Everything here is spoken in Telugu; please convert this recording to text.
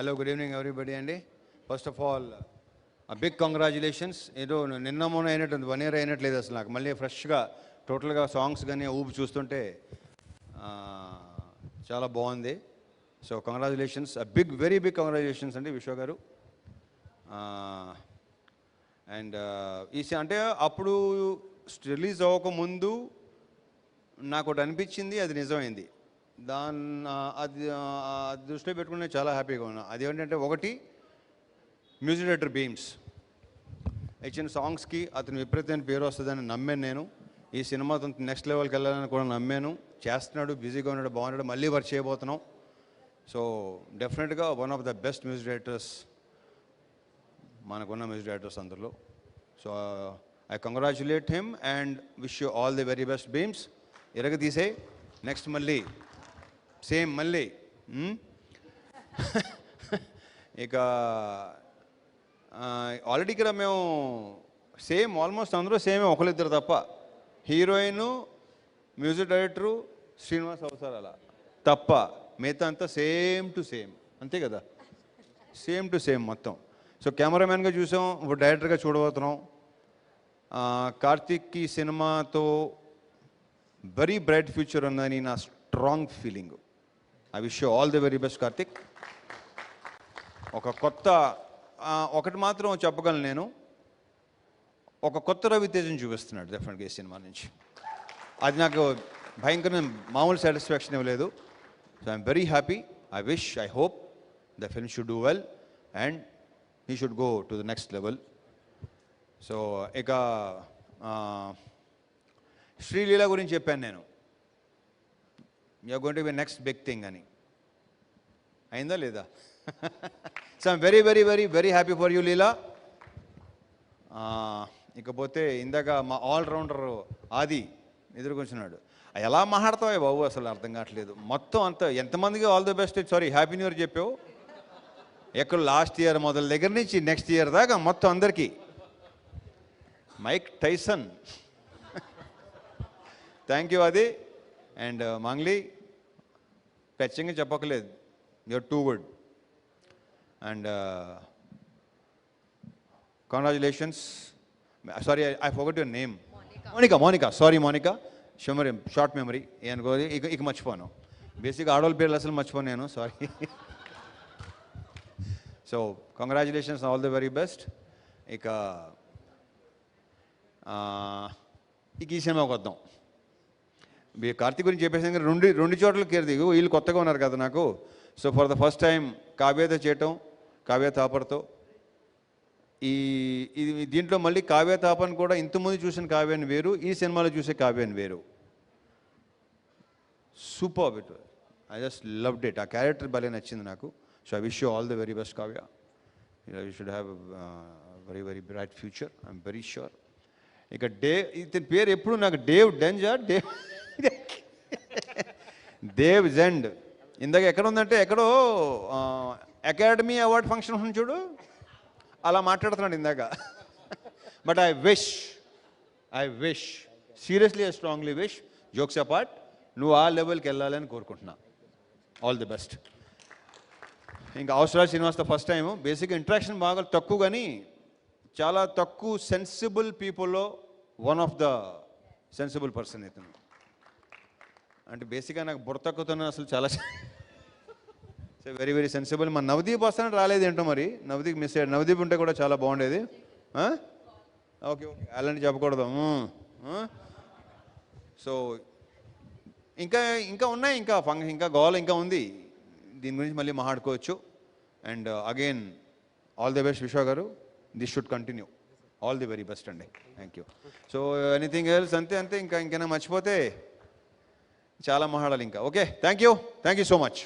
హలో, గుడ్ ఈవినింగ్ ఎవ్రీబడి అండి. First of all big congratulations. ఏదో నిన్న మొన్న అయినట్టుంది, 1 year అయినట్లేదు అసలు నాకు. మళ్ళీ ఫ్రెష్గా టోటల్గా సాంగ్స్ కానీ ఊపి చూస్తుంటే చాలా బాగుంది. So congratulations, very big congratulations అండి విశ్వ గారు. అండ్ అంటే అప్పుడు రిలీజ్ అవ్వకముందు నాకు ఒకటి అనిపించింది, అది నిజమైంది. అది దృష్టిలో పెట్టుకుని నేను చాలా హ్యాపీగా ఉన్నా. అదేంటంటే, ఒకటి, మ్యూజిక్ డైరెక్టర్ బీమ్స్ ఇచ్చిన సాంగ్స్కి అతను విపరీతమైన పేరు వస్తుందని నమ్మాను నేను. ఈ సినిమాతో నెక్స్ట్ లెవెల్కి వెళ్ళాలని కూడా నమ్మాను. చేస్తున్నాడు, బిజీగా ఉన్నాడు, బాగున్నాడు, మళ్ళీ వర్క్ చేయబోతున్నాం. సో డెఫినెట్గా one of the best music directors మనకున్న మ్యూజిక్ డైరెక్టర్స్ అందరిలో. So I congratulate him and wish you all the very best Bheems. ఎరగ తీసే నెక్స్ట్ మళ్ళీ సేమ్ మళ్ళీ. ఇక ఆల్రెడీ ఇక్కడ మేము సేమ్ ఆల్మోస్ట్ అందరూ సేమే, ఒకరిద్దరు తప్ప. హీరోయిన్, మ్యూజిక్ డైరెక్టరు, శ్రీనివాస్ అవసరాల తప్ప మిగతా అంతా సేమ్ టు సేమ్, అంతే కదా, సేమ్ టు సేమ్ మొత్తం. సో కెమెరామెన్గా చూసాం, ఇప్పుడు డైరెక్టర్గా చూడబోతున్నాం. కార్తీక్కి సినిమాతో వెరీ బ్రైట్ ఫ్యూచర్ ఉందని నా strong feeling. I wish you all the very best Karthik. ఒకటి మాత్రం చెప్పగలను నేను, ఒక కొత్త రవితేజను చూపిస్తున్నాడు డెఫినెట్గా ఈ సినిమా నుంచి. అది నాకు భయంకరమైన మామూలు సాటిస్ఫాక్షన్ ఇవ్వలేదు. So I'm very happy. I hope the film should do well and he should go to the next level. So ఇక శ్రీలీల గురించి చెప్పాను నేను, you're going to be next big thing అని. అయిందా లేదా? So I'm very very very very happy for you Leela. ఇకపోతే ఇందాక మా ఆల్రౌండర్ ఆది ఎదురుకొచ్చినాడు. ఎలా మాట్లాడతావే బాబు, అసలు అర్థం కావట్లేదు. మొత్తం అంతా ఎంతమందికి all the best, sorry happy new year చెప్పావు. ఎక్కడ లాస్ట్ ఇయర్ మొదల దగ్గర నుంచి నెక్స్ట్ ఇయర్ దాకా మొత్తం అందరికీ. మైక్ టైసన్, థ్యాంక్ యూ అది. అండ్ మంగ్లీ, టచ్చింగ్ చెప్పక్కలేదు, you're too good. And congratulations. Sorry, I forgot your name. Monica. Sorry Monica, short memory అనుకో. ఇక మర్చిపోను. బేసిక్గా ఆడవాళ్ళ పేర్లు అసలు మర్చిపోను నేను, sorry. So congratulations, all the very best. ఇక ఈ సినిమాకి వద్దాం. కార్తీక్ గురించి చెప్పేసి రెండు చోట్ల కేర్ది, వీళ్ళు కొత్తగా ఉన్నారు కదా నాకు. So for the first time కావ్యతో చేయటం, కావ్య తాపర్తో. దీంట్లో మళ్ళీ కావ్య తాపన్ కూడా ఇంతకుముందు చూసిన కావ్యాన్ని వేరు, ఈ సినిమాలో చూసే కావ్యాన్ని వేరు. Super it, I just loved it. ఆ క్యారెక్టర్ భలే నచ్చింది నాకు. So I wish you all the very best Kavya. You should have very very bright future, I'm very sure. ఇక ఇతని పేరు ఎప్పుడు నాకు దేవ్ జెండ్. ఇందాక ఎక్కడ ఉందంటే, ఎక్కడో అకాడమీ అవార్డ్ ఫంక్షన్ ఉంది చూడు, అలా మాట్లాడుతున్నాడు ఇందాక. But I wish seriously, I strongly wish, jokes apart, నువ్వు ఆ లెవెల్కి వెళ్ళాలని కోరుకుంటున్నా. All the best. ఇంకా అవసరాలు శ్రీనివాస్తో ఫస్ట్ టైం. బేసిక్గా ఇంట్రాక్షన్ బాగా తక్కువ, కానీ చాలా తక్కువ సెన్సిబుల్ పీపుల్లో one of the sensible person ఇతను. అంటే బేసిక్గా నాకు బుర్ర తక్కువతో అసలు చాలా వెరీ వెరీ సెన్సిబుల్. మన నవదీప్ వస్తానని రాలేదు ఏంటో మరి, నవదీప్ మిస్ అయ్యాడు. నవదీప్ ఉంటే కూడా చాలా బాగుండేది. ఓకే అలాంటి చెప్పకూడదు. సో ఇంకా ఉన్నాయి, ఇంకా గోల్ ఇంకా ఉంది. దీని గురించి మళ్ళీ మాట్లాడుకోవచ్చు. And again all the best Vishwa గారు. This should continue. All the very best అండి. Thank you. So anything else? అంతే. ఇంకేనా మర్చిపోతే చాలా మాట్లాడాలి ఇంకా. Okay, thank you so much.